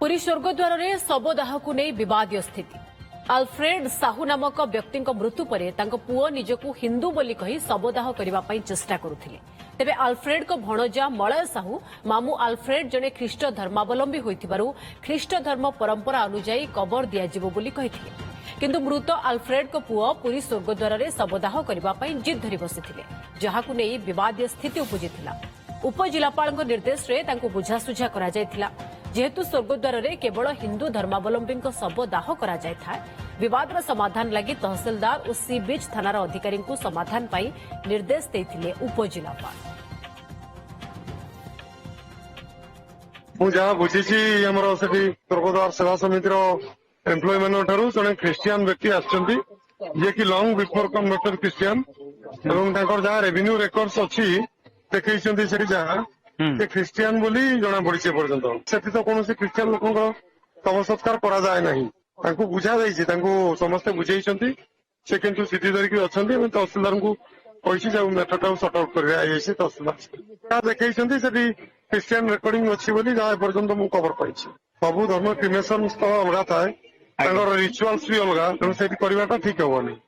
पुरी स्वर्गद्वार में शवदाह को नहीं विवादीय स्थिति। आल्फ्रेड साहू नामक व्यक्ति मृत्यु पर पुओ निजकू हिंदू बोली कही शवदाह करने चेष्टा करुथिले। तेबे आल्फ्रेड को भणजा मलय साहू मामू आल्फ्रेड जने ख्रीष्ट धर्मावलंबी होइथिबारु ख्रीष्ट धर्म परंपरा अनुଯାयी कबर दियाजिबो बोली कहिथिले। किंतु मृत आल्फ्रेड को पुओ पुरी स्वर्गद्वार में शवदाह करने जिद धरी बसिथिले, जहाकू नहीं विवादीय स्थिति उपजिथिला। उपजिलापाल निर्देश में बुझासुझा करा जायथिला। जेहेतु स्वर्गद्वार में केवल हिंदू धर्मावलंबी शव दाह करा जायଥାଏ, विवादर समाधान लगी तहसिलदार और सी बीच थानार अधिकारी को समाधान पाई निर्देश देथिले उपजिलापाल। जहाँ बुझी स्वर्गद्वार सेवा समितिर एम्प्लॉय मान जड़े ख्रीस्टियान व्यक्ति आसछंती जे कि लॉन्ग बिफोर कन्वर्टेड क्रिश्चियन एवं तांकर जहाँ रेवेन्यू रेकर्ड्स अच्छी देखैछंती सेठी जहाँ से ख्रीस्टियान बोली जना पड़ी पर्यंत से तो कौन ख्रीस्टियान लोक शव सत्कार करा जाए नहीं। तांको बुझा जाइए, समस्ते बुझेइछंती से किंतु सिद्धि धरिकी अच्छंती तहसिलदार को कही मेथड सर्ट आउट कर तहसिलदार देखैछंती सेठी ख्रीस्टियान रेकर्डिंग अच्छी बोली जहाँ एपर्यंत मु खबर पाई। सबु धर्म क्रिमेशन अलग थाए, रिचुअल्स भी अलग, तेणु से ठीक हेनी।